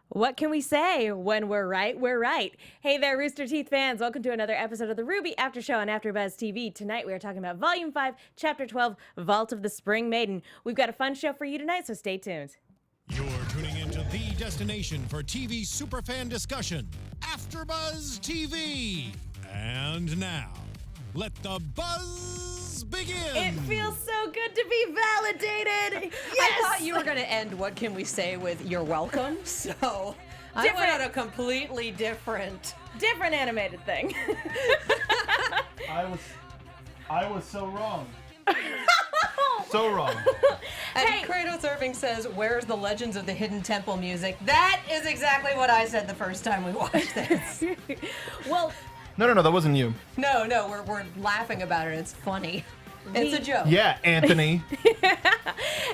What can we say? When we're right, we're right. Hey there, Rooster Teeth fans. Welcome to another episode of the RWBY After Show on AfterBuzz TV. Tonight we are talking about Volume 5, Chapter 12, Vault of the Spring Maiden. We've got a fun show for you tonight, so stay tuned. You're tuning into the destination for TV superfan discussion, AfterBuzz TV. And now, let the buzz begin. It feels so good to be validated. Yes! I thought you were going to end What Can We Say with You're Welcome, so I went on a completely different animated thing. I was so wrong. So wrong. And Kratos Irving says, where's the Legends of the Hidden Temple music? That is exactly what I said the first time we watched this. Well, No, that wasn't you. No, we're laughing about it. It's funny. It's a joke. Yeah, Anthony.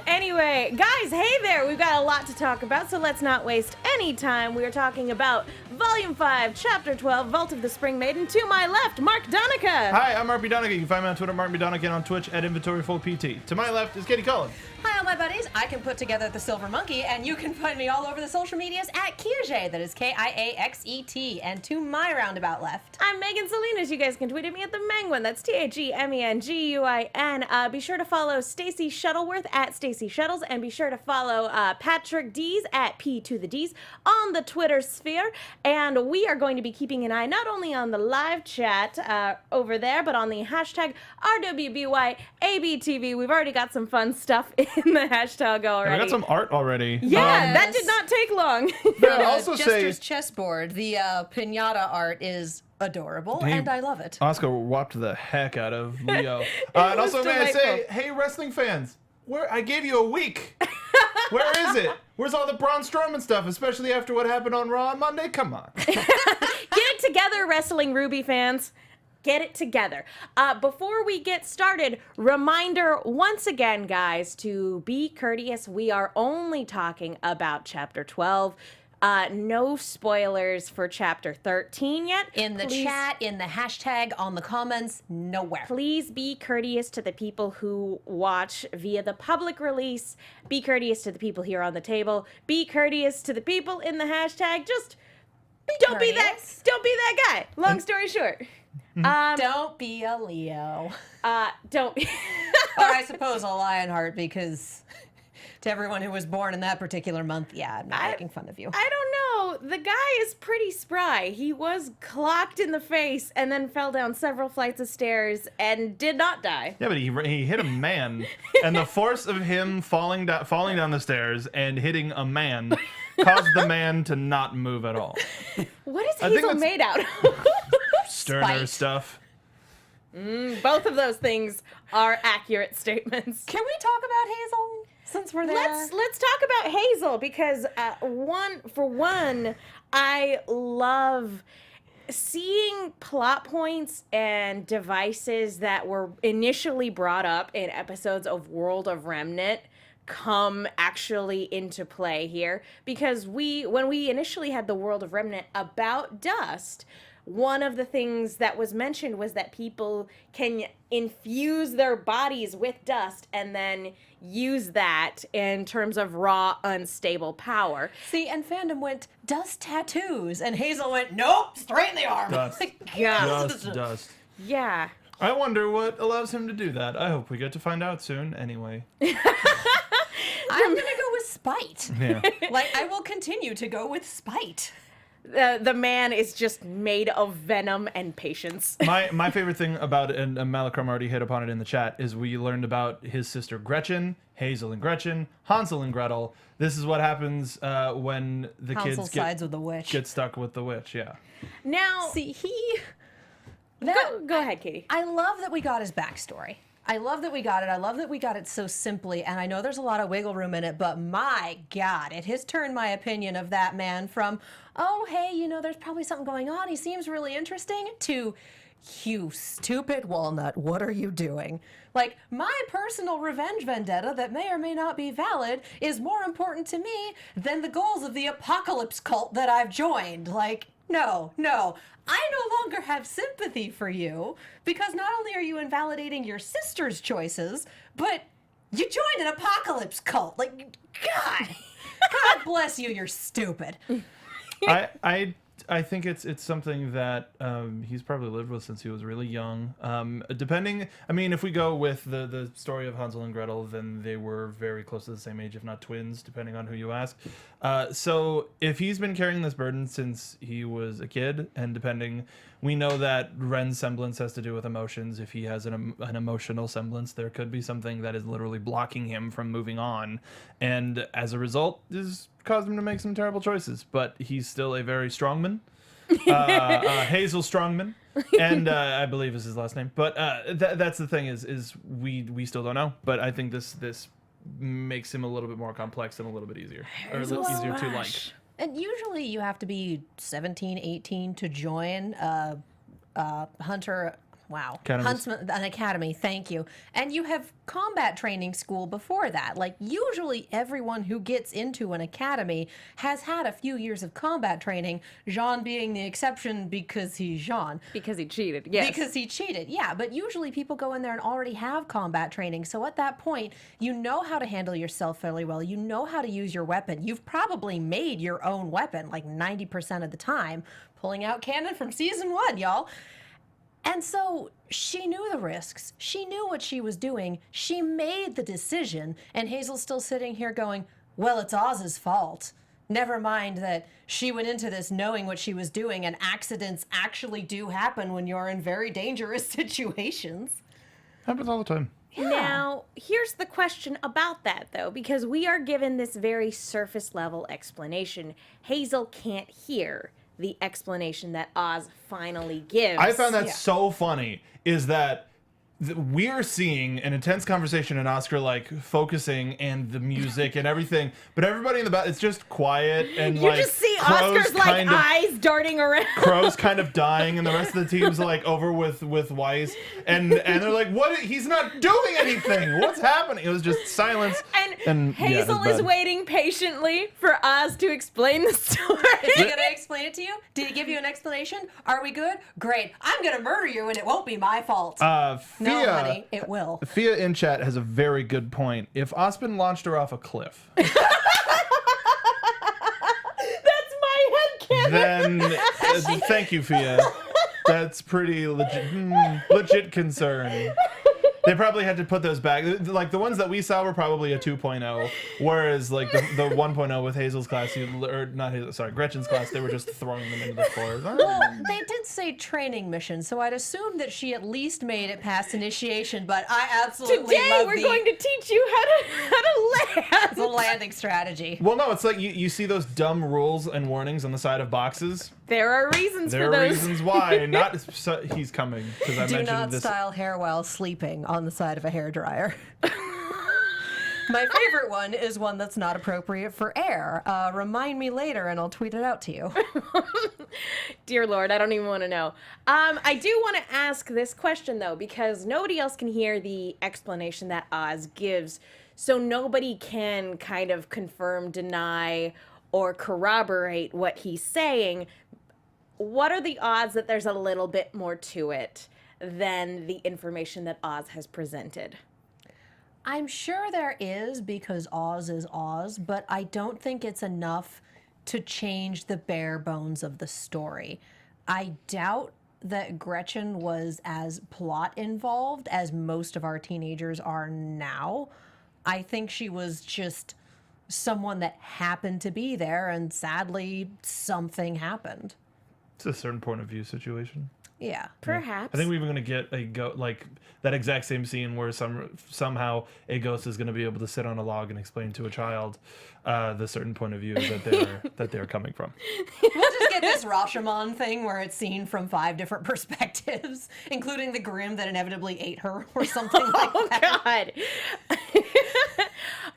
Anyway, guys, hey there. We've got a lot to talk about, so let's not waste any time. We are talking about Volume 5, Chapter 12, Vault of the Spring Maiden. To my left, Mark Donica. Hi, I'm RWBY Donica. You can find me on Twitter, Donica, and on Twitch at InventoryFullPT. To my left is Katie Cullen. Hi, all my buddies. I can put together the Silver Monkey, and you can find me all over the social medias at Kiaxet. That is Kiaxet. And to my roundabout left, I'm Megan Salinas. You guys can tweet at me at the Menguin. That's ThemenGuin. Be sure to follow Stacey Shuttleworth at Stacey Shuttles, and be sure to follow Patrick Dees at P to the Dees on the Twitter sphere. And we are going to be keeping an eye not only on the live chat over there, but on the hashtag RWBYABTV. We've already got some fun stuff in the hashtag already. We got some art already. Yeah, that did not take long. But also Jester's say chessboard, the pinata art is adorable, and I love it. Oscar whopped the heck out of Leo. And was also, may I say, delightful. hey, wrestling fans, I gave you a week. Where is it? Where's all the Braun Strowman stuff, especially after what happened on Raw on Monday? Come on. Get it together, Wrestling RWBY fans. Get it together. Before we get started, reminder once again, guys, to be courteous. We are only talking about Chapter 12. No spoilers for Chapter 13 yet. In the chat, in the hashtag, on the comments, nowhere. Please be courteous to the people who watch via the public release. Be courteous to the people here on the table. Be courteous to the people in the hashtag. Just don't be that guy. Long story short. Don't be a Leo. Don't. Or I suppose a Lionheart, because to everyone who was born in that particular month, yeah, I'm not making fun of you. I don't know. The guy is pretty spry. He was clocked in the face and then fell down several flights of stairs and did not die. Yeah, but he hit a man, and the force of him falling down the stairs and hitting a man caused the man to not move at all. What is Hazel made out of? Sterner Spite. stuff. Both of those things are accurate statements. Can we talk about Hazel since we're there? Let's talk about Hazel, because for one, I love seeing plot points and devices that were initially brought up in episodes of World of Remnant come actually into play here, because when we initially had the World of Remnant about dust, one of the things that was mentioned was that people can infuse their bodies with dust and then use that in terms of raw, unstable power. See, and fandom went, dust tattoos, and Hazel went, nope, straight in the arm. Dust. Yeah. Dust. Yeah. I wonder what allows him to do that. I hope we get to find out soon anyway. I'm gonna go with spite. Yeah. Like, I will continue to go with spite. The man is just made of venom and patience. My favorite thing about it, and Malakram already hit upon it in the chat, is we learned about his sister Gretchen, Hazel and Gretchen, Hansel and Gretel. This is what happens when the Hansel kids sides with the witch. get stuck with the witch, yeah. Now, See, go ahead, Katie. I love that we got his backstory. I love that we got it. I love that we got it so simply, and I know there's a lot of wiggle room in it, but my God, it has turned my opinion of that man from, oh, hey, there's probably something going on, he seems really interesting, to, you stupid walnut, what are you doing? Like, my personal revenge vendetta that may or may not be valid is more important to me than the goals of the apocalypse cult that I've joined. Like, no. I no longer have sympathy for you, because not only are you invalidating your sister's choices, but you joined an apocalypse cult. Like, God. God bless you, you're stupid. I think it's something that he's probably lived with since he was really young. Depending, I mean, if we go with the story of Hansel and Gretel, then they were very close to the same age, if not twins, depending on who you ask. So if he's been carrying this burden since he was a kid, and depending, we know that Ren's semblance has to do with emotions. If he has an emotional semblance, there could be something that is literally blocking him from moving on, and as a result, this caused him to make some terrible choices. But he's still a very strong man. Hazel Strongman, and I believe is his last name. But that's the thing is we still don't know. But I think this makes him a little bit more complex and a little bit easier, or a little easier to like. And usually you have to be 17, 18 to join hunter. Wow. Huntsman, an academy, thank you. And you have combat training school before that. Like, usually everyone who gets into an academy has had a few years of combat training, Jaune being the exception because he's Jaune. Because he cheated, yes. Because he cheated, yeah. But usually people go in there and already have combat training. So at that point, you know how to handle yourself fairly well. You know how to use your weapon. You've probably made your own weapon like 90% of the time. Pulling out canon from season 1, y'all. And so she knew the risks. She knew what she was doing. She made the decision. And Hazel's still sitting here going, well, it's Oz's fault. Never mind that she went into this knowing what she was doing, and accidents actually do happen when you're in very dangerous situations. Happens all the time. Yeah. Now, here's the question about that, though, because we are given this very surface level explanation. Hazel can't hear the explanation that Oz finally gives. I found that so funny, is that we're seeing an intense conversation and Oscar like focusing and the music and everything, but everybody in the back, it's just quiet and you just see Oscar's like eyes darting around. Crow's kind of dying, and the rest of the team's like over with Weiss, and they're like, "What? He's not doing anything. What's happening?" It was just silence. And Hazel is waiting patiently for Oz to explain the story. Is he gonna explain it to you? Did he give you an explanation? Are we good? Great. I'm gonna murder you, and it won't be my fault. No, honey, it will. Fia in chat has a very good point. If Ozpin launched her off a cliff, That's my headcanon. then thank you, Fia. That's pretty legit concern. They probably had to put those back. Like, the ones that we saw were probably a 2.0, whereas, like, the 1.0 with Hazel's class, Gretchen's class, they were just throwing them into the floor. Well, they did say training mission, so I'd assume that she at least made it past initiation, but I absolutely Today love we're going to teach you how to land. the landing strategy. Well, no, it's like you see those dumb rules and warnings on the side of boxes. There are reasons There for are those. reasons why. He's coming, because I Do mentioned not this. style hair while sleeping on the side of a hairdryer. My favorite one is one that's not appropriate for air. Remind me later and I'll tweet it out to you. Dear Lord, I don't even want to know. I do want to ask this question, though, because nobody else can hear the explanation that Oz gives, so nobody can kind of confirm, deny, or corroborate what he's saying. What are the odds that there's a little bit more to it than the information that Oz has presented? I'm sure there is, because Oz is Oz, but I don't think it's enough to change the bare bones of the story. I doubt that Gretchen was as plot involved as most of our teenagers are now. I think she was just someone that happened to be there, and sadly, something happened. It's a certain point of view situation. Yeah. Perhaps. I think we're even going to get like that exact same scene where somehow a ghost is going to be able to sit on a log and explain to a child the certain point of view that they're coming from. We'll just get this Rashomon thing where it's seen from 5 different perspectives, including the Grimm that inevitably ate her or something like that. God.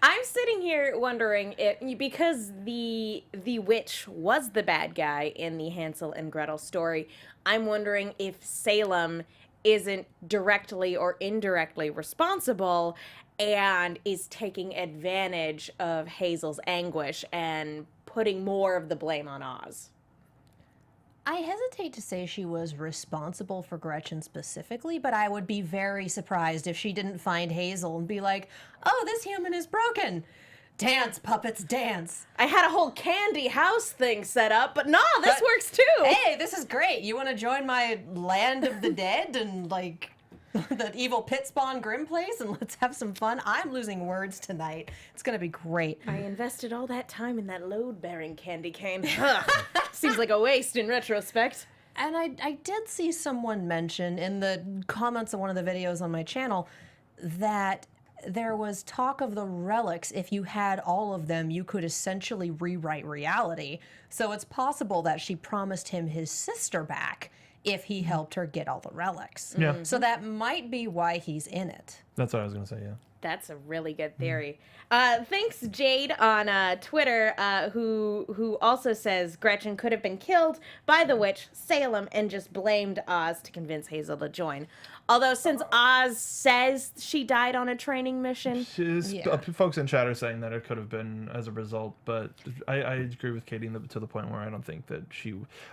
I'm sitting here wondering if, because the witch was the bad guy in the Hansel and Gretel story, I'm wondering if Salem isn't directly or indirectly responsible and is taking advantage of Hazel's anguish and putting more of the blame on Oz. I hesitate to say she was responsible for Gretchen specifically, but I would be very surprised if she didn't find Hazel and be like, oh, this human is broken. Dance, puppets, dance. I had a whole candy house thing set up, but this works too. Hey, this is great. You want to join my land of the dead and like the evil pit spawn grim place, and let's have some fun? I'm losing words tonight. It's gonna be great. I invested all that time in that load-bearing candy cane. Ugh. Seems like a waste in retrospect. And I did see someone mention in the comments of one of the videos on my channel that there was talk of the relics. If you had all of them, you could essentially rewrite reality. So it's possible that she promised him his sister back if he helped her get all the relics. Yeah. So that might be why he's in it. That's what I was gonna say. Yeah. That's a really good theory. Thanks, Jade, on Twitter, who also says Gretchen could have been killed by the witch Salem and just blamed Oz to convince Hazel to join. Although, since Oz says she died on a training mission, Folks in chat are saying that it could have been as a result, but I agree with Katie to the point where I don't think that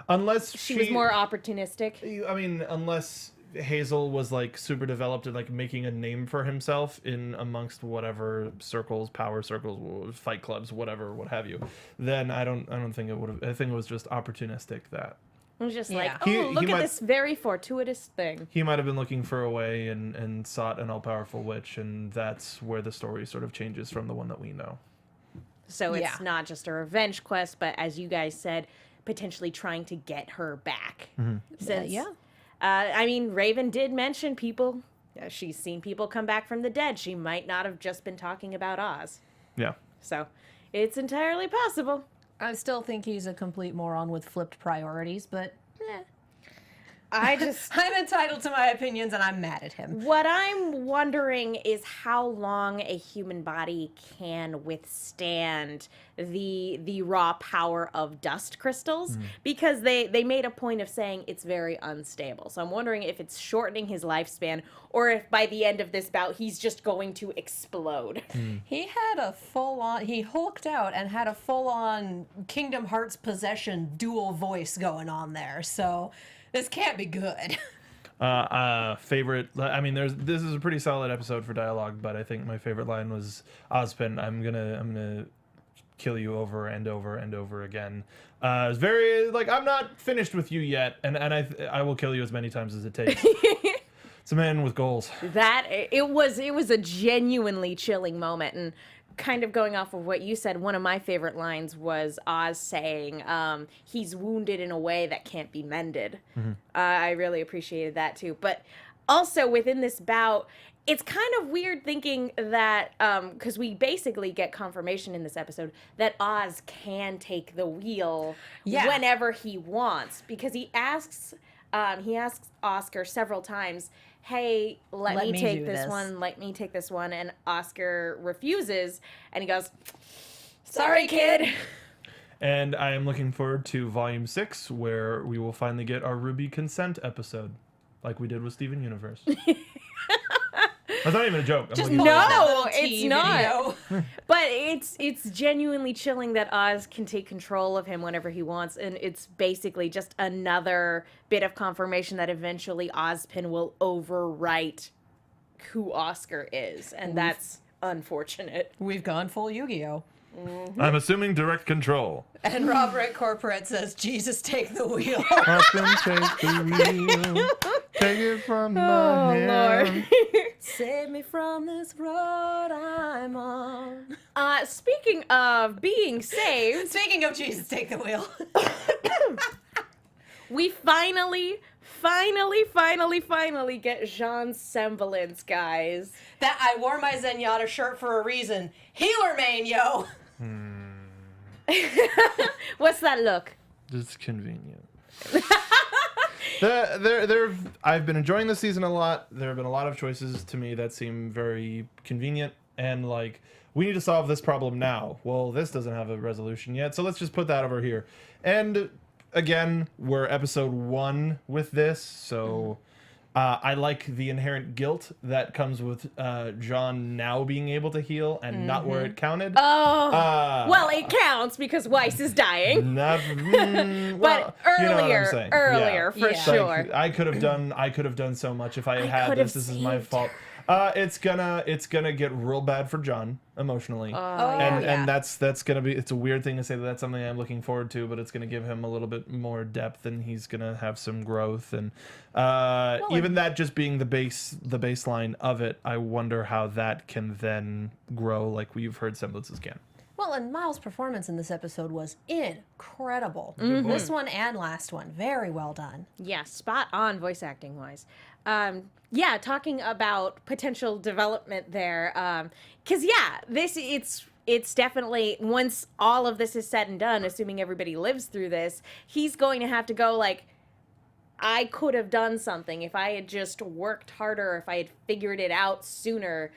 unless she was more opportunistic. I mean, unless Hazel was like super developed and like making a name for himself in amongst whatever circles, power circles, fight clubs, whatever, what have you, then I don't think it would have. I think it was just opportunistic that. It was just Yeah. look at this very fortuitous thing. He might have been looking for a way and sought an all-powerful witch, and that's where the story sort of changes from the one that we know. So it's not just a revenge quest, but as you guys said, potentially trying to get her back. Since, I mean, Raven did mention people. She's seen people come back from the dead. She might not have just been talking about Oz. Yeah. So it's entirely possible. I still think he's a complete moron with flipped priorities, but I'm entitled to my opinions, and I'm mad at him. What I'm wondering is how long a human body can withstand the raw power of dust crystals, because they made a point of saying it's very unstable. So I'm wondering if it's shortening his lifespan, or if by the end of this bout he's just going to explode. He had a full-on, he hulked out and had a full-on Kingdom Hearts possession dual voice going on there, so this can't be good. Favorite, I mean, this is a pretty solid episode for dialogue, but I think my favorite line was Ozpin, I'm gonna kill you over and over and over again. It's very, like, I'm not finished with you yet, and I will kill you as many times as it takes. It's a man with goals. That it was a genuinely chilling moment. And kind of going off of what you said, one of my favorite lines was Oz saying he's wounded in a way that can't be mended. I really appreciated that too. But also within this bout, it's kind of weird thinking that, because we basically get confirmation in this episode that Oz can take the wheel whenever he wants, because he asks Oscar several times, hey, let me take this one, let me take this one, and Oscar refuses, and he goes, sorry, kid. And I am looking forward to Volume 6, where we will finally get our RWBY consent episode, like we did with Steven Universe. That's not even a joke. No, it's not. But it's genuinely chilling that Oz can take control of him whenever he wants, and it's basically just another bit of confirmation that eventually Ozpin will overwrite who Oscar is, and that's unfortunate. We've gone full Yu-Gi-Oh! I'm assuming direct control. And Robert Corporate says, Jesus, take the wheel. Ozpin, take the wheel. Take it from my hand. Lord. Save me from this road I'm on. Speaking of being saved, Speaking of Jesus, take the wheel. we finally get Jaune's semblance, guys. That I wore my Zenyatta shirt for a reason. Healer main, yo. What's that look? It's convenient. I've been enjoying this season a lot. There have been a lot of choices to me that seem very convenient, and like, we need to solve this problem now. Well, this doesn't have a resolution yet, so let's just put that over here. And again, we're episode 1 with this, so I like the inherent guilt that comes with Jaune now being able to heal and not where it counted. Well, it counts because Weiss is dying. But But earlier, Yeah. for sure. I could have done so much if I had this. This is my fault. It's gonna get real bad for Jaune emotionally. And that's gonna be, it's a weird thing to say that that's something I'm looking forward to, but it's gonna give him a little bit more depth and he's gonna have some growth. And even that just being the baseline of it, I wonder how that can then grow like we've heard semblances can. Well, and Miles' performance in this episode was incredible. This one and last one, very well done. Yeah, spot on voice acting wise. Yeah, talking about potential development there. Because it's definitely, once all of this is said and done, assuming everybody lives through this, he's going to have to go like, I could have done something if I had just worked harder, if I had figured it out sooner.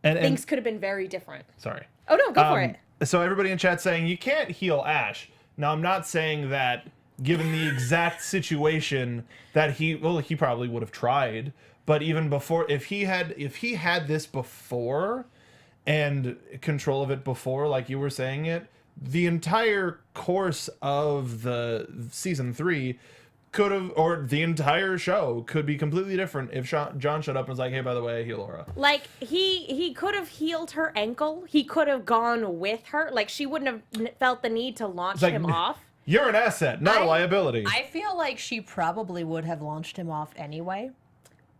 Things could have been very different. Sorry. Oh no, go for it. So everybody in chat saying you can't heal Ash. Now I'm not saying that given the exact situation that he probably would have tried, but even before, if he had this before and control of it before, like you were saying it, the entire course of the season 3 could have, or the entire show could be completely different if Jaune showed up and was like, hey, by the way, heal Aura. Like, he could have healed her ankle. He could have gone with her. Like, she wouldn't have felt the need to launch him off. You're an asset, not a liability. I feel like she probably would have launched him off anyway.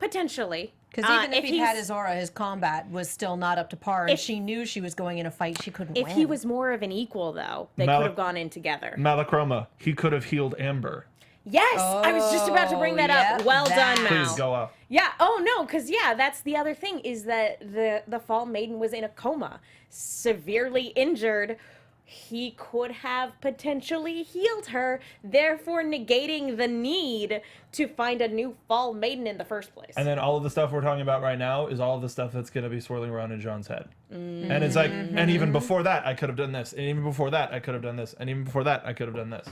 Potentially. Because even if he had his aura, his combat was still not up to par, and she knew she was going in a fight she couldn't win. If he was more of an equal, though, they could have gone in together. Malachroma, he could have healed Amber. Yes, I was just about to bring that up. Well done, Mal. Please go off. Yeah. Oh no, because that's the other thing is that the Fall Maiden was in a coma, severely injured. He could have potentially healed her, therefore negating the need to find a new Fall Maiden in the first place. And then all of the stuff we're talking about right now is all of the stuff that's going to be swirling around in Jaune's head. And it's like, and even before that, I could have done this. And even before that, I could have done this. And even before that, I could have done this.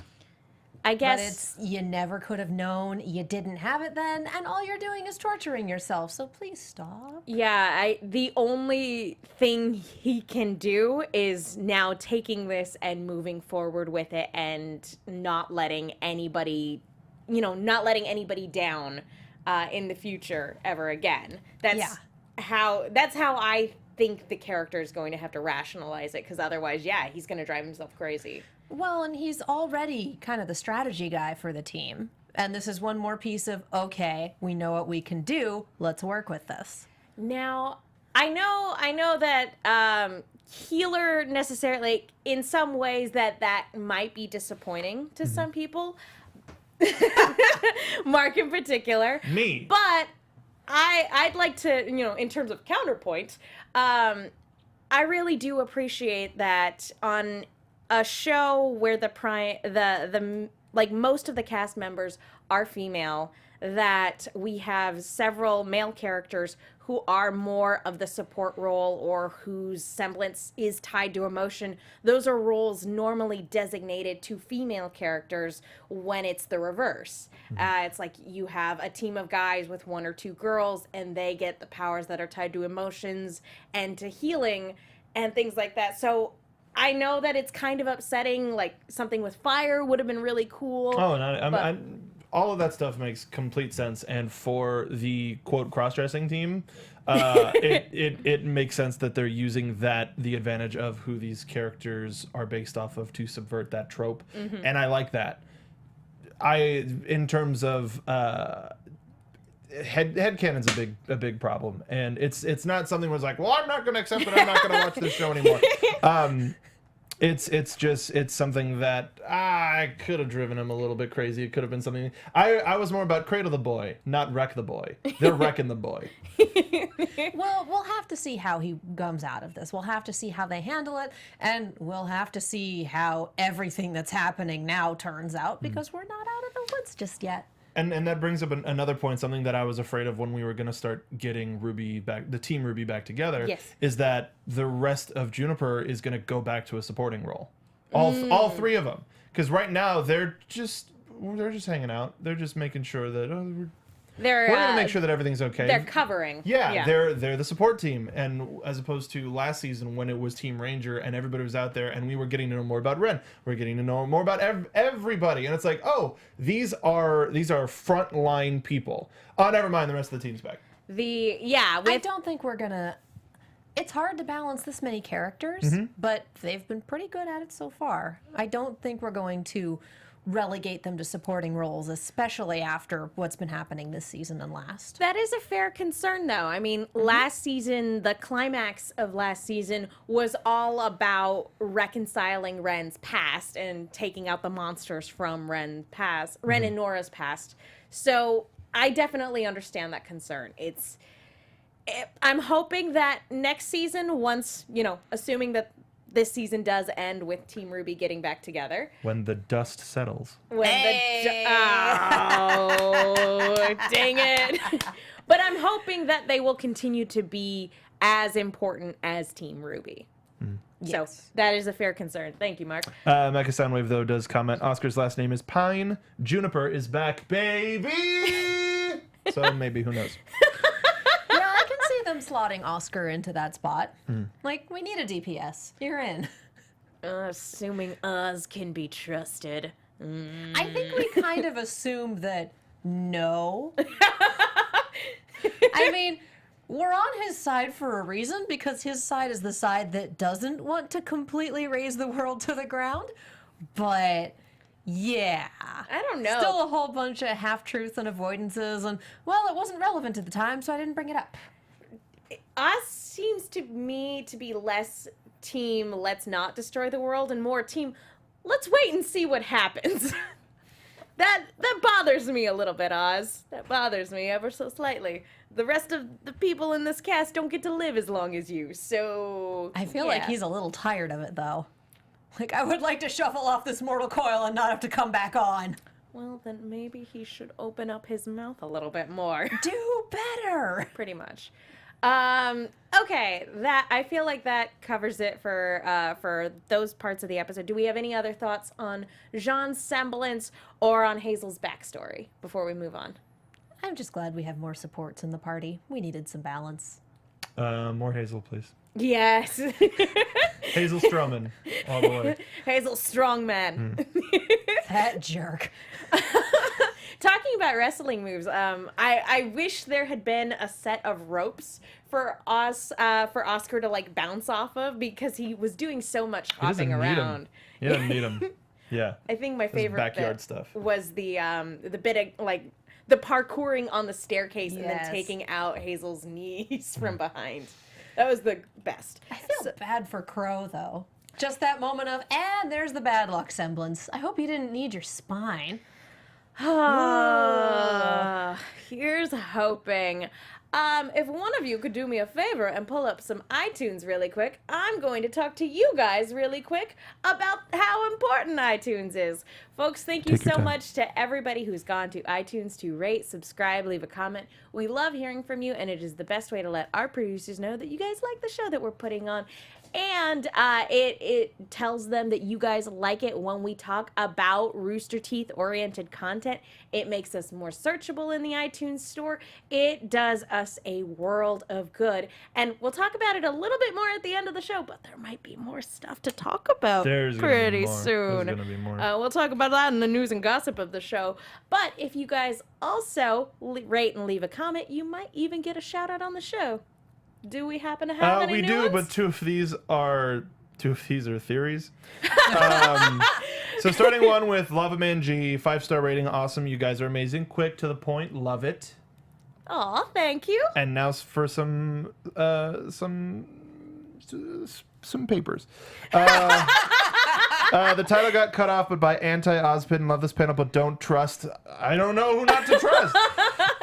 I guess. But you never could have known, you didn't have it then, and all you're doing is torturing yourself, so please stop. Yeah, the only thing he can do is now taking this and moving forward with it and not letting anybody, down in the future ever again. That's how I think the character is going to have to rationalize it, because otherwise, he's going to drive himself crazy. Well, and he's already kind of the strategy guy for the team. And this is one more piece of, okay, we know what we can do. Let's work with this. Now, I know that healer necessarily, in some ways, that might be disappointing to some people. Mark in particular. Me. But I'd like to, in terms of counterpoint, I really do appreciate that on a show where the most of the cast members are female, that we have several male characters who are more of the support role or whose semblance is tied to emotion. Those are roles normally designated to female characters when it's the reverse. It's like you have a team of guys with 1 or 2 girls and they get the powers that are tied to emotions and to healing and things like that. So I know that it's kind of upsetting, like something with fire would have been really cool. Oh, and all of that stuff makes complete sense. And for the, quote, cross-dressing team, it makes sense that they're using the advantage of who these characters are based off of to subvert that trope. And I like that. In terms of headcanon's a big problem, and it's not something where it's like, well, I'm not going to accept it. I'm not going to watch this show anymore. It's something that I could have driven him a little bit crazy. It could have been something. I was more about cradle the boy, not wreck the boy. They're wrecking the boy. Well, we'll have to see how he comes out of this. We'll have to see how they handle it, and we'll have to see how everything that's happening now turns out, because we're not out of the woods just yet. And that brings up another point, something that I was afraid of when we were going to start getting RWBY back, the team RWBY back together, is that the rest of Juniper is going to go back to a supporting role. All 3 of them. Because right now, they're just hanging out. They're just making sure that, we're going to make sure that everything's okay. They're covering. Yeah, they're the support team. And as opposed to last season when it was Team Ranger and everybody was out there and we were getting to know more about Ren. We're getting to know more about everybody. And it's like, oh, these are frontline people. Oh, never mind, the rest of the team's back. I don't think we're gonna. It's hard to balance this many characters, but they've been pretty good at it so far. I don't think we're going to relegate them to supporting roles, especially after what's been happening this season and last. That is a fair concern, though. I mean, last season, the climax of last season was all about reconciling Ren's past and taking out the monsters from Ren and Nora's past. So I definitely understand that concern. I'm hoping that next season, once, assuming that this season does end with Team RWBY getting back together. When the dust settles. Oh, dang it. But I'm hoping that they will continue to be as important as Team RWBY. So that is a fair concern. Thank you, Mark. Mecha Soundwave, though, does comment, Oscar's last name is Pine. Juniper is back, baby! So maybe, who knows? I can see them slotting Oscar into that spot. Like, we need a DPS. You're in. Assuming Oz can be trusted. I think we kind of assumed that no. I mean, we're on his side for a reason, because his side is the side that doesn't want to completely raise the world to the ground. But yeah, I don't know. Still a whole bunch of half-truths and avoidances, and, well, it wasn't relevant at the time, so I didn't bring it up. Oz seems to me to be less team, let's not destroy the world, and more team, let's wait and see what happens. That bothers me a little bit, Oz. That bothers me ever so slightly. The rest of the people in this cast don't get to live as long as you, so... I feel like he's a little tired of it, though. Like, I would like to shuffle off this mortal coil and not have to come back on. Well, then maybe he should open up his mouth a little bit more. Do better! Pretty much. Okay, I feel like that covers it for those parts of the episode. Do we have any other thoughts on Jaune's semblance or on Hazel's backstory before we move on? I'm just glad we have more supports in the party. We needed some balance. More Hazel, please. Yes. Hazel Stroman, all the way. Hazel Strongman. That jerk. Talking about wrestling moves, I wish there had been a set of ropes for Oscar to like bounce off of, because he was doing so much hopping around. He doesn't need him. Yeah. I think my favorite backyard bit stuff was the bit of like the parkouring on the staircase and then Yes. taking out Hazel's knees from behind. That was the best. I feel bad for Crow, though. Just that moment of, and there's the bad luck semblance. I hope you didn't need your spine. Here's hoping. If one of you could do me a favor and pull up some iTunes really quick, I'm going to talk to you guys really quick about how important iTunes is. Folks, thank you so much to everybody who's gone to iTunes to rate, subscribe, leave a comment. We love hearing from you, and it is the best way to let our producers know that you guys like the show that we're putting on. And it tells them that you guys like it when we talk about Rooster Teeth-oriented content. It makes us more searchable in the iTunes store. It does us a world of good. And we'll talk about it a little bit more at the end of the show, but there might be more stuff to talk about pretty soon. There's gonna be more. We'll talk about that in the news and gossip of the show. But if you guys also rate and leave a comment, you might even get a shout out on the show. Do we happen to have any we new do, ones? but two of these are theories. So starting one with Lava Man G, 5-star rating, awesome. You guys are amazing. Quick, to the point, love it. Aw, thank you. And now for some papers. The title got cut off, but by anti-Ozpin. Love this panel, but don't trust. I don't know who not to trust.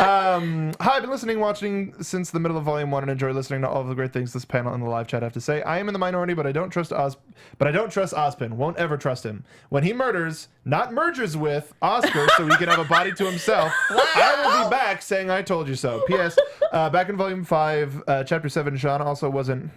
Hi, I've been listening, watching since the middle of Volume 1 and enjoy listening to all of the great things this panel and the live chat have to say. I am in the minority, but I don't trust Ozpin. Won't ever trust him. When he not merges with Oscar so he can have a body to himself, I will be back saying I told you so. P.S. Back in Volume 5, Chapter 7, Jaune also wasn't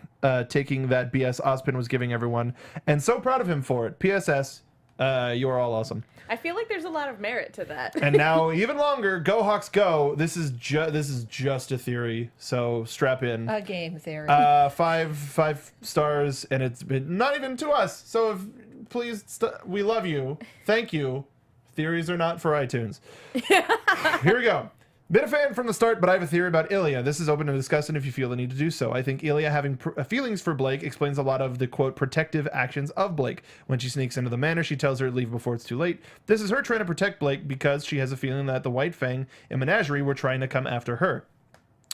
taking that BS Ozpin was giving everyone, and so proud of him for it. P.S.S. You are all awesome. I feel like there's a lot of merit to that. And now, even longer, Go Hawks Go. This is just a theory, so strap in. A game theory. 5 stars, and it's been not even to us. So please, we love you. Thank you. Theories are not for iTunes. Here we go. Been a fan from the start, but I have a theory about Ilya. This is open to discussion if you feel the need to do so. I think Ilya having feelings for Blake explains a lot of the, quote, protective actions of Blake. When she sneaks into the manor, she tells her to leave before it's too late. This is her trying to protect Blake because she has a feeling that the White Fang and Menagerie were trying to come after her.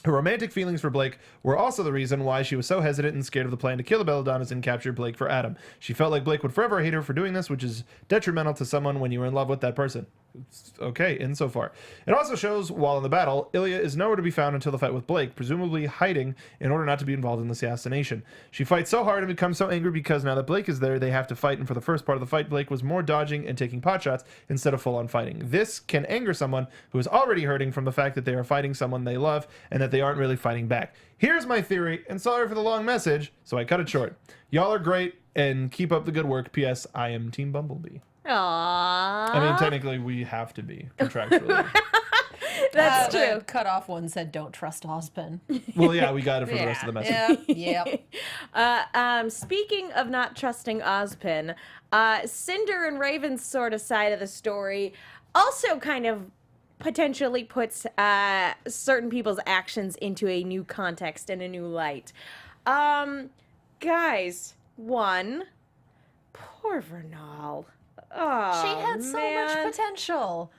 Her romantic feelings for Blake were also the reason why she was so hesitant and scared of the plan to kill the Belladonnas and capture Blake for Adam. She felt like Blake would forever hate her for doing this, which is detrimental to someone when you are in love with that person. Okay, insofar. It also shows, while in the battle, Ilya is nowhere to be found until the fight with Blake, presumably hiding in order not to be involved in the assassination. She fights so hard and becomes so angry because now that Blake is there, they have to fight, and for the first part of the fight, Blake was more dodging and taking potshots instead of full-on fighting. This can anger someone who is already hurting from the fact that they are fighting someone they love and that they aren't really fighting back. Here's my theory, and sorry for the long message, so I cut it short. Y'all are great, and keep up the good work. P.S. I am Team Bumblebee. Aww. I mean, technically, we have to be contractually. That's true. The cut off one said, "Don't trust Ozpin." Well, yeah, we got it for the rest of the message. Yep. Speaking of not trusting Ozpin, Cinder and Raven's sort of side of the story also kind of potentially puts certain people's actions into a new context and a new light. Guys, one, poor Vernal. Oh, She had so much potential.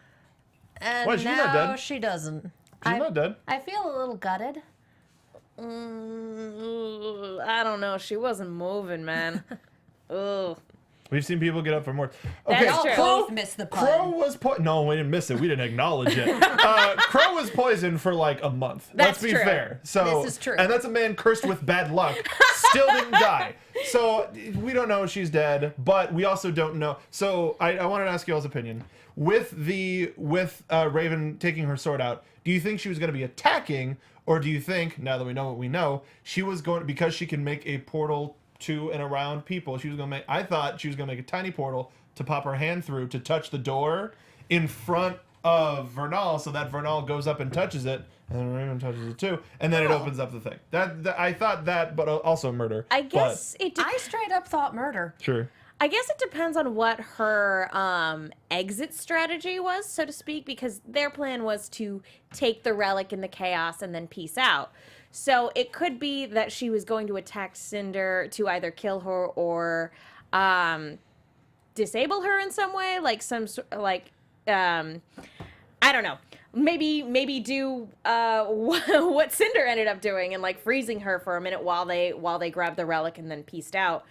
And Why, she's now not dead. she doesn't. She's not dead. I feel a little gutted. I don't know. She wasn't moving, man. Ugh. We've seen people get up for more. That's Okay, true. Crow, Both missed the pun. Crow was no, we didn't miss it. We didn't acknowledge it. Crow was poisoned for like a month. That's Let's be true. fair. So This is true. And that's a man cursed with bad luck. Still didn't die. So we don't know if she's dead, but we also don't know. So I wanted to ask y'all's opinion. With Raven taking her sword out, do you think she was going to be attacking, or do you think, now that we know what we know, she was going, because she can make a portal to and around people, I thought she was gonna make a tiny portal to pop her hand through to touch the door in front of Vernal, so that Vernal goes up and touches it, and then Raven touches it too, and then it opens up the thing. That I thought that, but also murder. I guess I straight up thought murder. Sure. I guess it depends on what her exit strategy was, so to speak, because their plan was to take the relic in the chaos and then peace out. So it could be that she was going to attack Cinder to either kill her or disable her in some way, like I don't know. Maybe do what Cinder ended up doing and like freezing her for a minute while they grabbed the relic and then peaced out.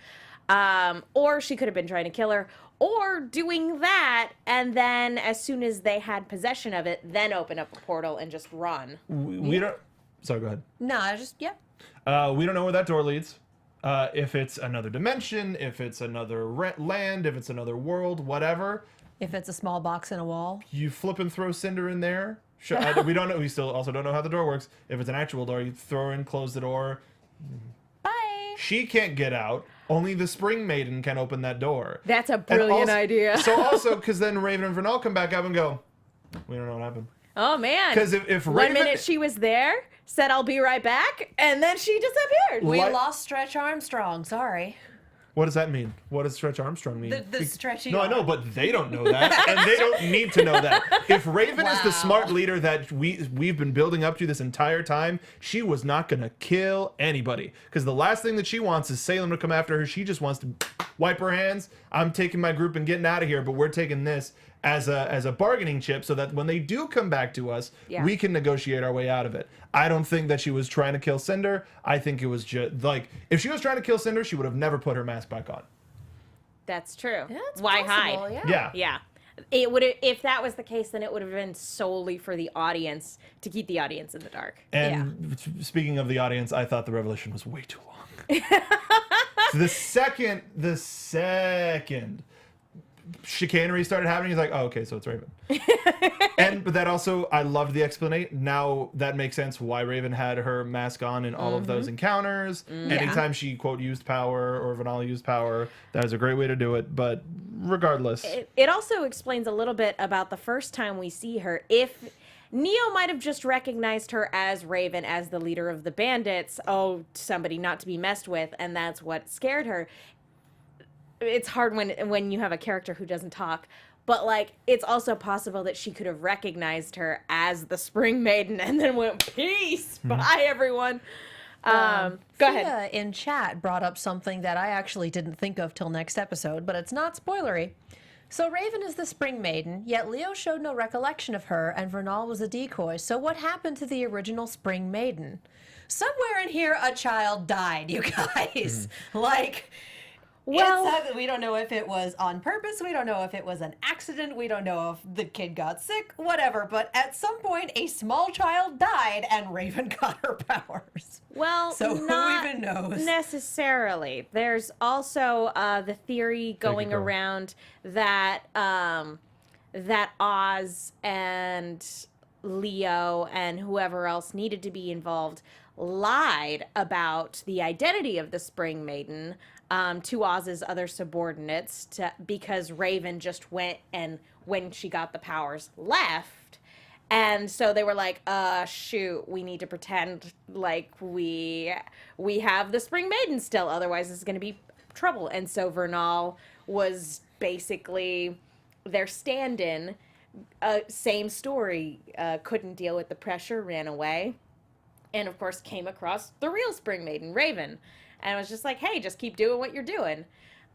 Or she could have been trying to kill her, or doing that, and then as soon as they had possession of it, then open up a portal and just run. We don't. Sorry, go ahead. No, I just We don't know where that door leads. If it's another dimension, if it's another land, if it's another world, whatever. If it's a small box in a wall. You flip and throw Cinder in there. Sure, we don't know. We still also don't know how the door works. If it's an actual door, you throw her in, close the door. Bye. She can't get out. Only the Spring Maiden can open that door. That's a brilliant idea. So also, because then Raven and Vernal come back up and go, we don't know what happened. Oh, man. Because if One Raven... minute she was there, said, "I'll be right back," and then she disappeared. We What? lost Stretch Armstrong. Sorry. What does that mean? What does Stretch Armstrong mean? The stretchy No, I know, arm. but they don't know that, and they don't need to know that. If Raven is the Wow. smart leader that we've been building up to this entire time, she was not going to kill anybody. Because the last thing that she wants is Salem to come after her. She just wants to wipe her hands. I'm taking my group and getting out of here, but we're taking this as a bargaining chip so that when they do come back to us, Yeah. we can negotiate our way out of it. I don't think that she was trying to kill Cinder. I think it was just like, if she was trying to kill Cinder, she would have never put her mask back on. That's true. Yeah, it's Why possible, hide? Yeah. Yeah. Yeah. It would, if that was the case, then it would have been solely for the audience, to keep the audience in the dark. And speaking of the audience, I thought the revelation was way too long. the second chicanery started happening, he's like, oh, okay, so it's Raven. But that also, I loved the explanation. Now that makes sense why Raven had her mask on in all of those encounters. Anytime she, quote, used power or Vernal used power, that was a great way to do it. But regardless. It also explains a little bit about the first time we see her. If Neo might have just recognized her as Raven, as the leader of the bandits, somebody not to be messed with, and that's what scared her. It's hard when you have a character who doesn't talk. but like it's also possible that she could have recognized her as the Spring Maiden and then went, peace, bye everyone. Go ahead. Thea in chat brought up something that I actually didn't think of till next episode, but it's not spoilery. So Raven is the Spring Maiden, yet Leo showed no recollection of her, and Vernal was a decoy. So what happened to the original Spring Maiden? Somewhere in here, a child died, you guys. Like, Well, we don't know if it was on purpose. We don't know if it was an accident. We don't know if the kid got sick, whatever. But at some point, a small child died, and Raven got her powers. well, So not who even knows? necessarily. There's also the theory going go. around that that Oz and Leo and whoever else needed to be involved lied about the identity of the Spring Maiden to Oz's other subordinates because Raven just went and when she got the powers left. And so they were like, shoot, we need to pretend like we have the Spring Maiden still, otherwise this is going to be trouble. And so Vernal was basically their stand-in. Same story, couldn't deal with the pressure, ran away, and of course came across the real Spring Maiden, Raven. And it was just like, hey, just keep doing what you're doing.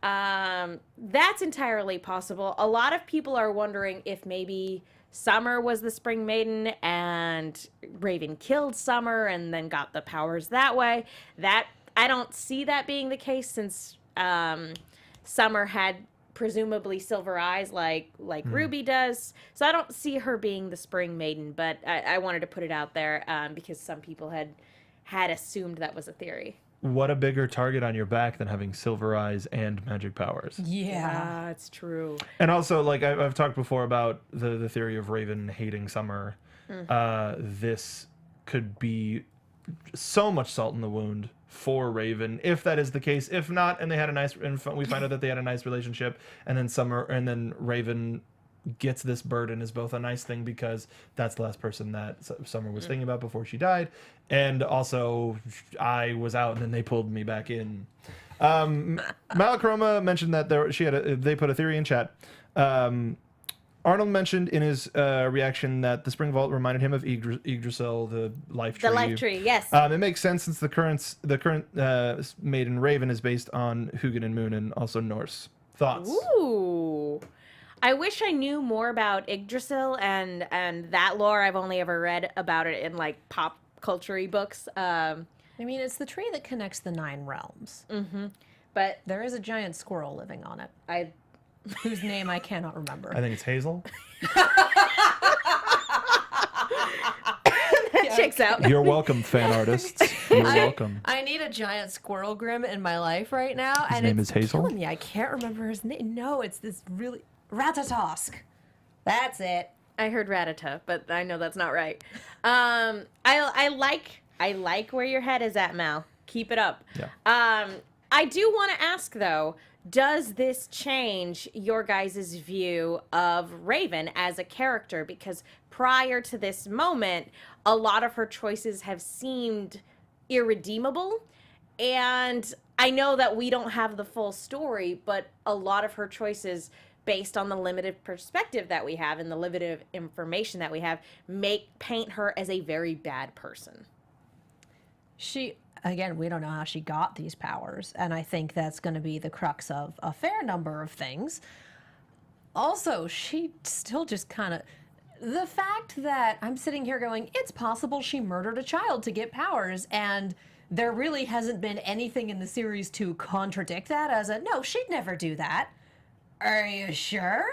That's entirely possible. A lot of people are wondering if maybe Summer was the Spring Maiden and Raven killed Summer and then got the powers that way. That I don't see that being the case since Summer had presumably silver eyes like RWBY does. So I don't see her being the Spring Maiden, but I wanted to put it out there because some people had assumed that was a theory. What a bigger target on your back than having silver eyes and magic powers. Yeah. It's true. And also, like I've talked before about the theory of Raven hating Summer. This could be so much salt in the wound for Raven, if that is the case. If not, and they had a nice, and we find out that they had a nice relationship, and then Raven gets this burden is both a nice thing because that's the last person that Summer was thinking about before she died, and also I was out and then they pulled me back in. Malachroma mentioned that they put a theory in chat. Arnold mentioned in his reaction that the Spring Vault reminded him of Yggdrasil, the life tree. The life tree, yes. It makes sense since the current Maiden Raven is based on Hugin and Moon and also Norse. Thoughts? Ooh. I wish I knew more about Yggdrasil and that lore. I've only ever read about it in like pop culture-y books. I mean, it's the tree that connects the 9 realms. But There is a giant squirrel living on it, whose name I cannot remember. I think it's Hazel. that checks out. You're welcome, fan artists. You're welcome. I need a giant squirrel grim in my life right now. His and name it's is Hazel? killing me. I can't remember his name. No, it's this really... Ratatosk. That's it. I heard Ratata, but I know that's not right. I like where your head is at, Mal. Keep it up. Yeah. I do want to ask though, does this change your guys' view of Raven as a character? Because prior to this moment, a lot of her choices have seemed irredeemable. And I know that we don't have the full story, but a lot of her choices, based on the limited perspective that we have and the limited information that we have, paint her as a very bad person. Again, we don't know how she got these powers, and I think that's going to be the crux of a fair number of things. Also, she still just kind of... The fact that I'm sitting here going, it's possible she murdered a child to get powers, and there really hasn't been anything in the series to contradict that no, she'd never do that. Are you sure?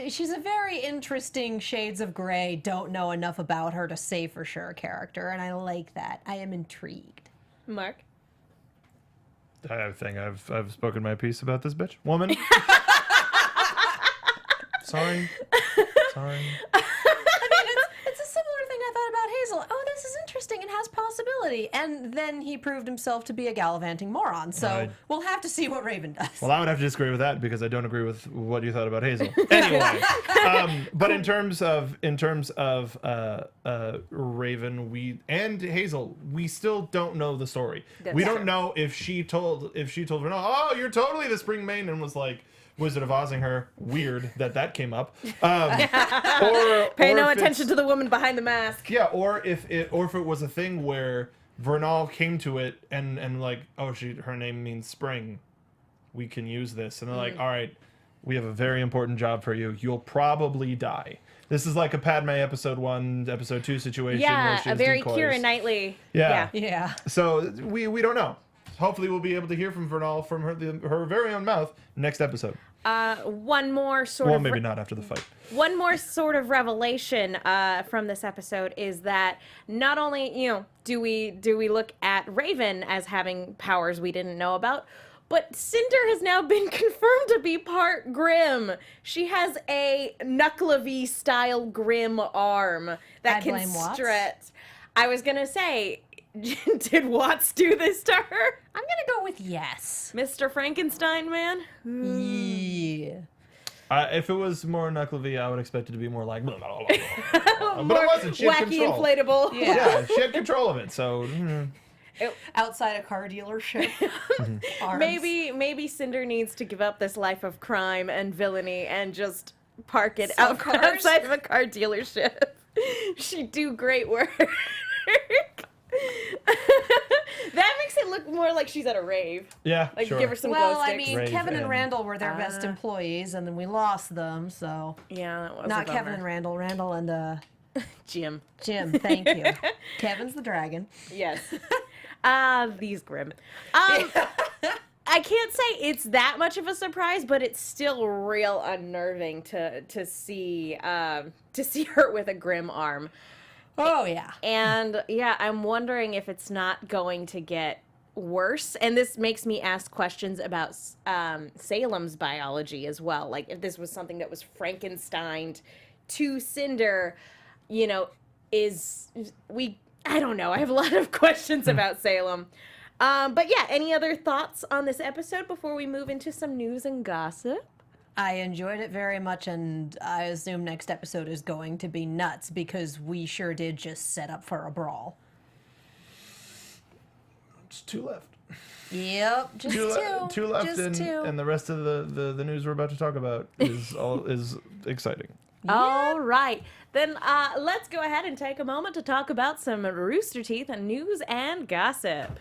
She's a very interesting shades of gray, don't know enough about her to say for sure character, and I like that. I am intrigued. Mark? I think I've spoken my piece about this bitch. Woman. Sorry. It's a similar thing I thought about Hazel. Oh, this is interesting. It has possibility. And then he proved himself to be a gallivanting moron. So we'll have to see what Raven does. Well, I would have to disagree with that because I don't agree with what you thought about Hazel. Anyway, but in terms of Raven, and Hazel, we still don't know the story. We don't know if she told her, oh, you're totally the Spring Maiden, and was like Wizard of Ozing her. Weird that came up. Pay no attention to the woman behind the mask. Yeah, or if it was a thing where Vernal came to it and like, oh, her name means spring. We can use this. And they're like, all right, we have a very important job for you. You'll probably die. This is like a Padme episode 1, episode 2 situation. Yeah, where she a has very decoys. Keira Knightley. Yeah. Yeah. So we don't know. Hopefully we'll be able to hear from Vernal from her very own mouth next episode. One more sort Well, of maybe not after the fight. One more sort of revelation from this episode is that not only, do we look at Raven as having powers we didn't know about, but Cinder has now been confirmed to be part Grimm. She has a Knucklevi style Grimm arm that can blame Watts. stretch. I was gonna say, did Watts do this to her? I'm going to go with yes. Mr. Frankenstein man? Yeah. If it was more Knucklevi, I would expect it to be more like... Blah, blah, blah, blah. But it wasn't. She had Wacky control. inflatable. Yeah, she had control of it, so... Outside a car dealership. Arms. Maybe Cinder needs to give up this life of crime and villainy and just park it Sell cars? outside of a car dealership. She'd do great work. That makes it look more like she's at a rave. Yeah, Like, sure. give her some Well, glow I sticks. mean, Rave Kevin and and- Randall were their best employees, and then we lost them, so... Yeah, that was Not a bummer. Kevin and Randall. Randall and Jim. Jim. Thank you. Kevin's the dragon. Yes. These Grimm. I can't say it's that much of a surprise, but it's still real unnerving to see her with a Grimm arm. Oh, yeah. And yeah, I'm wondering if it's not going to get worse. And this makes me ask questions about Salem's biology as well. Like if this was something that was Frankensteined to Cinder, I don't know. I have a lot of questions about Salem. But yeah, any other thoughts on this episode before we move into some news and gossip? I enjoyed it very much, and I assume next episode is going to be nuts because we sure did just set up for a brawl. Just 2 left. Yep, just Two left, just and, two. and the rest of the news we're about to talk about is exciting. All right. Then let's go ahead and take a moment to talk about some Rooster Teeth and news and gossip.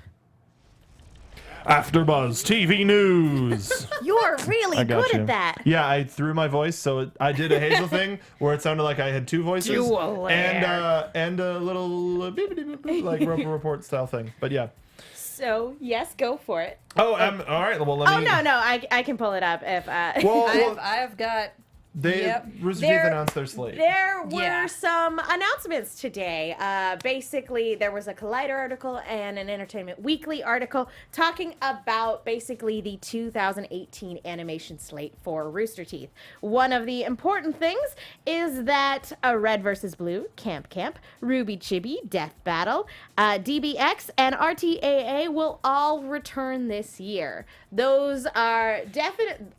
AfterBuzz TV News. You're really I got good you. at that. Yeah, I threw my voice, so I did a Hazel thing where it sounded like I had 2 voices Dual and a little beep, beep, beep, beep, like Roper Report style thing. But yeah. So, yes, go for it. Oh, all right. Well, let Oh, me. no, I can pull it up if... Well, I've got... they Yep. Rooster Teeth announced their slate. There were Yeah. some announcements today. Basically, there was a Collider article and an Entertainment Weekly article talking about basically the 2018 animation slate for Rooster Teeth. One of the important things is that Red vs. Blue, Camp Camp, Ruby Chibi, Death Battle, DBX, and RTAA will all return this year. Those are definite...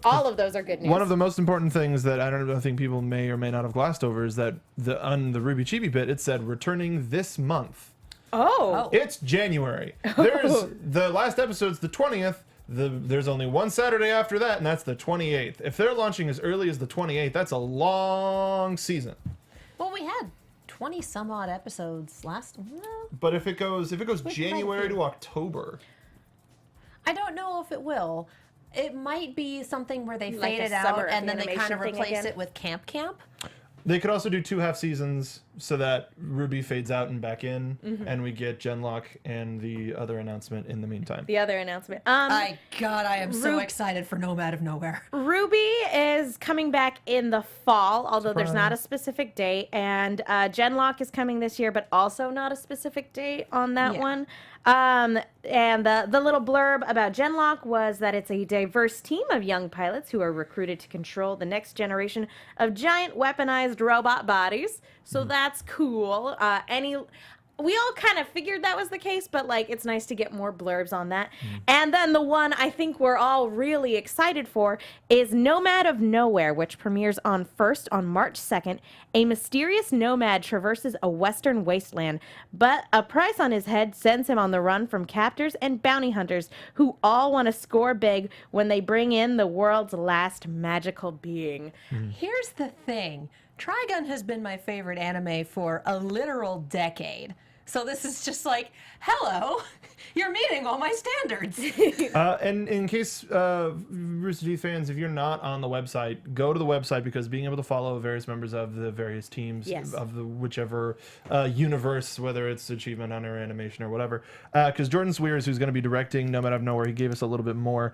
all of those are good news. One of the most important things that I think people may or may not have glossed over is that on the Ruby Chibi bit, it said returning this month. Oh. It's January. There's the last episode's the 20th. There's only one Saturday after that, and that's the 28th. If they're launching as early as the 28th, that's a long season. Well, we had 20 some odd episodes last... But if it goes January to October, I don't know if it will. It might be something where they Like fade a it out summer and then they animation kind of thing replace again? it with Camp Camp. they could also do 2 half seasons so that Ruby fades out and back in, and we get Genlock and the other announcement in the meantime. The other announcement. I am so Ru- excited for Nomad of Nowhere. Ruby is coming back in the fall, although there's not a Surprise. specific date. And Genlock is coming this year, but also not a specific date on that Yeah. one. And the little blurb about Genlock was that it's a diverse team of young pilots who are recruited to control the next generation of giant weaponized robot bodies. So that's cool. we all kind of figured that was the case, but like it's nice to get more blurbs on that. And then the one I think we're all really excited for is Nomad of Nowhere, which premieres on March 2nd. A mysterious nomad traverses a western wasteland, but a price on his head sends him on the run from captors and bounty hunters who all want to score big when they bring in the world's last magical being. Here's the thing. Trigun has been my favorite anime for a literal decade. So this is just like, hello, you're meeting all my standards. And in case Rooster Teeth fans, if you're not on the website, go to the website, because being able to follow various members of the various teams of the whichever universe, whether it's Achievement Hunter, animation, or whatever, because Jordan Swears, who's going to be directing Nomad of Nowhere, he gave us a little bit more.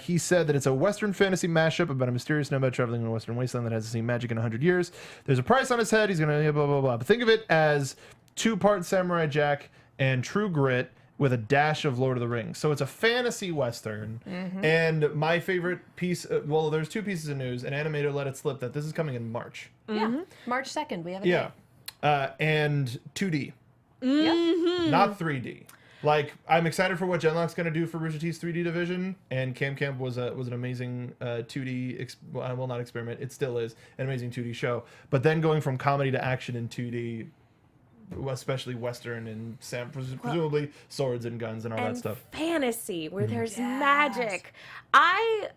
He said that it's a Western fantasy mashup about a mysterious nomad traveling in a Western wasteland that hasn't seen magic in 100 years. There's a price on his head. He's going to blah, blah, blah. But think of it as 2-part Samurai Jack and True Grit with a dash of Lord of the Rings. So it's a fantasy Western. And my favorite piece, well, there's 2 pieces of news. An animator let it slip that this is coming in March. Yeah, March 2nd, we have a date. And 2D, Yep. not 3D. Like, I'm excited for what Genlock's going to do for Rooster Teeth's 3D division, and Camp was an amazing 2D, well, not experiment, it still is an amazing 2D show. But then going from comedy to action in 2D, especially Western and presumably swords and guns and all that stuff. Fantasy where there's magic. I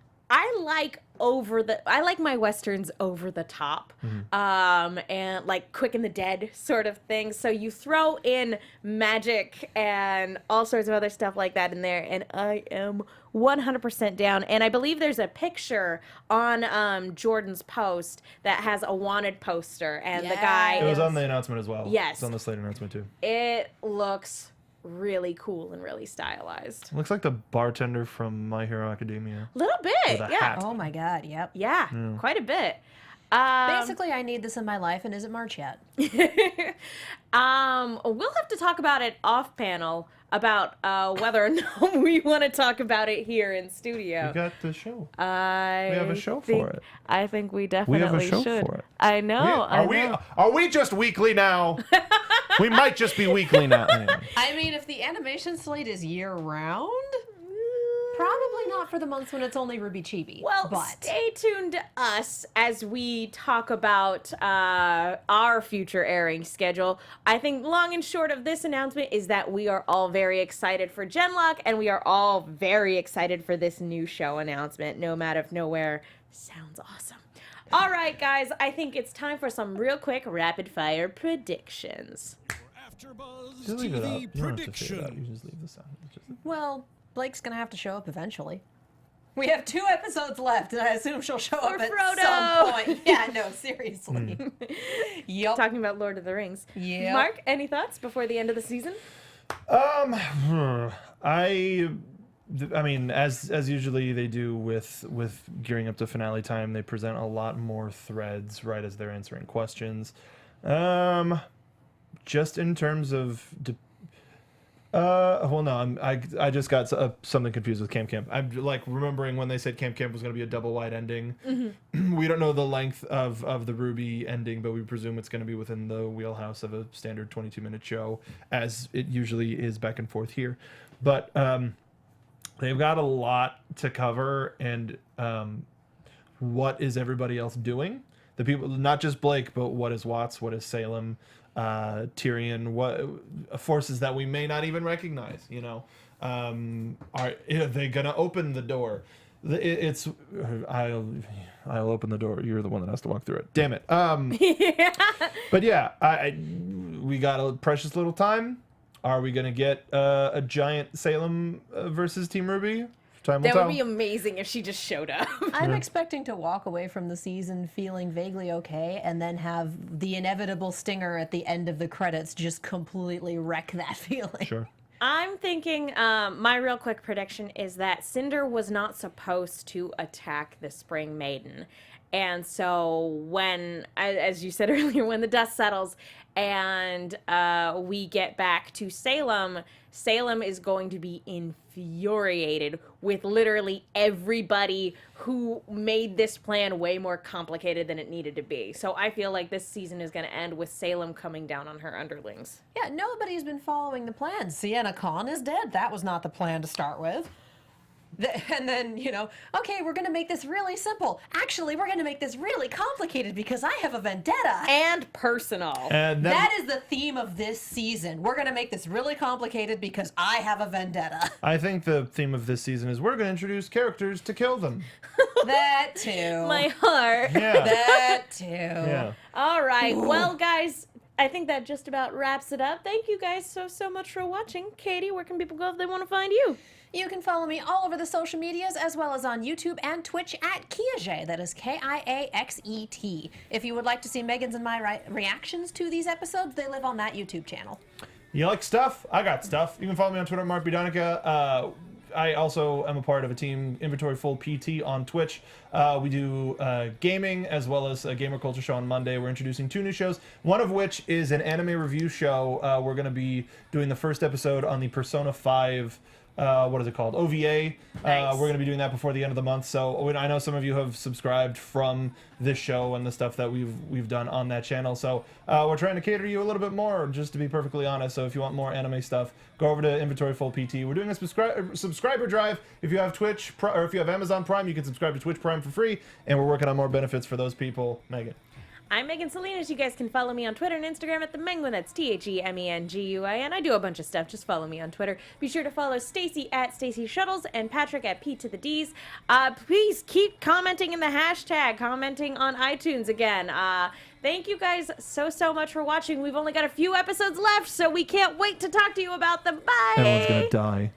like I like my Westerns over the top, and like Quick and the Dead sort of thing. So you throw in magic and all sorts of other stuff like that in there, and I am 100% down. And I believe there's a picture on Jordan's post that has a wanted poster, and the guy It was on the announcement as well. Yes. It's on the Slate announcement too. It looks really cool and really stylized. Looks like the bartender from My Hero Academia. Little bit, With a yeah. hat. Oh my God, yep. Yeah, quite a bit. Basically, I need this in my life, and is it March yet? We'll have to talk about it off panel about whether or not we want to talk about it here in studio. We got the show. We have a show for it. I think we We definitely have a show should. for it. I know. Are we just weekly now? We might just be weekly now. I mean, if the animation slate is year-round, probably not for the months when it's only Ruby Chibi. Well, but stay tuned to us as we talk about our future airing schedule. I think long and short of this announcement is that we are all very excited for Genlock, and we are all very excited for this new show announcement. Nomad of Nowhere sounds awesome. All right, guys, I think it's time for some real quick rapid-fire predictions. AfterBuzz Just leave it out. TV You don't have to figure it out. You prediction. just leave this out. well, Blake's gonna have to show up eventually. We have 2 episodes left, and I assume she'll show up at Frodo. some point. Yeah, no, seriously. Yep. Talking about Lord of the Rings. Yep. Mark, any thoughts before the end of the season? I mean, as usually they do with gearing up to finale time, they present a lot more threads right as they're answering questions. Just in terms of, well, no, I just got something confused with Camp. I'm like remembering when they said Camp was going to be a double wide ending. We don't know the length of the RWBY ending, but we presume it's going to be within the wheelhouse of a standard 22-minute show, as it usually is back and forth here. But they've got a lot to cover, and what is everybody else doing? The people, not just Blake, but what is Watts? What is Salem? Tyrion? What forces that we may not even recognize? You know, are they gonna open the door? It's I'll open the door. You're the one that has to walk through it. Damn it. But yeah, we got a precious little time. Are we going to get a giant Salem versus Team RWBY? Time will That tell. would be amazing if she just showed up. I'm expecting to walk away from the season feeling vaguely okay, and then have the inevitable stinger at the end of the credits just completely wreck that feeling. Sure. I'm thinking my real quick prediction is that Cinder was not supposed to attack the Spring Maiden. And so when, as you said earlier, when the dust settles and we get back to Salem, Salem is going to be infuriated with literally everybody who made this plan way more complicated than it needed to be. So I feel like this season is going to end with Salem coming down on her underlings. Yeah, nobody's been following the plan. Sienna Khan is dead. That was not the plan to start with. And then, okay, we're going to make this really simple. Actually, we're going to make this really complicated because I have a vendetta. And personal. And That is the theme of this season. We're going to make this really complicated because I have a vendetta. I think the theme of this season is we're going to introduce characters to kill them. That too. My heart. Yeah. That too. Yeah. All right. Well, guys, I think that just about wraps it up. Thank you guys so much for watching. Katie, where can people go if they want to find you? You can follow me all over the social medias as well as on YouTube and Twitch at Kiaxet. That is Kiaxet. If you would like to see Megan's and my reactions to these episodes, they live on that YouTube channel. You like stuff? I got stuff. You can follow me on Twitter, Donica. I also am a part of a team, Inventory Full PT, on Twitch. We do gaming as well as a gamer culture show on Monday. We're introducing 2 new shows, one of which is an anime review show. We're going to be doing the first episode on the Persona 5 what is it called? OVA. Nice. We're going to be doing that before the end of the month. So I know some of you have subscribed from this show and the stuff that we've done on that channel. So we're trying to cater to you a little bit more, just to be perfectly honest. So if you want more anime stuff, go over to Inventory Full PT. We're doing a subscriber drive. If you have Twitch or if you have Amazon Prime, you can subscribe to Twitch Prime for free. And we're working on more benefits for those people. Megan. I'm Megan Salinas. You guys can follow me on Twitter and Instagram at the Menguin. That's TheMenguin. I do a bunch of stuff. Just follow me on Twitter. Be sure to follow Stacey at Stacey Shuttles and Patrick at P to the Dees. Please keep commenting in the hashtag, commenting on iTunes again. Thank you guys so much for watching. We've only got a few episodes left, so we can't wait to talk to you about them. Bye. Everyone's going to die.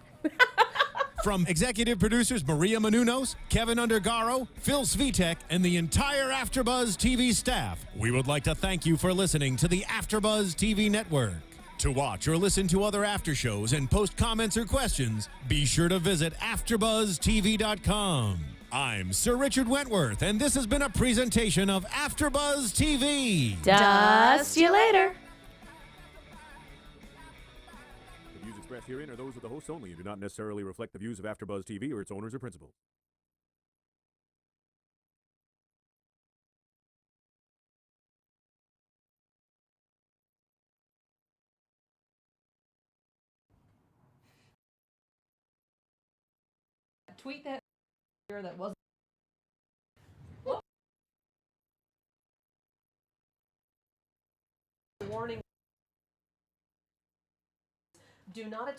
From executive producers Maria Menounos, Kevin Undergaro, Phil Svitek, and the entire AfterBuzz TV staff, we would like to thank you for listening to the AfterBuzz TV network. To watch or listen to other after shows and post comments or questions, be sure to visit AfterBuzzTV.com. I'm Sir Richard Wentworth, and this has been a presentation of AfterBuzz TV. Dust you later. The views expressed herein are those of the hosts only and do not necessarily reflect the views of AfterBuzz TV or its owners or principals. Tweet that wasn't. Warning. Do not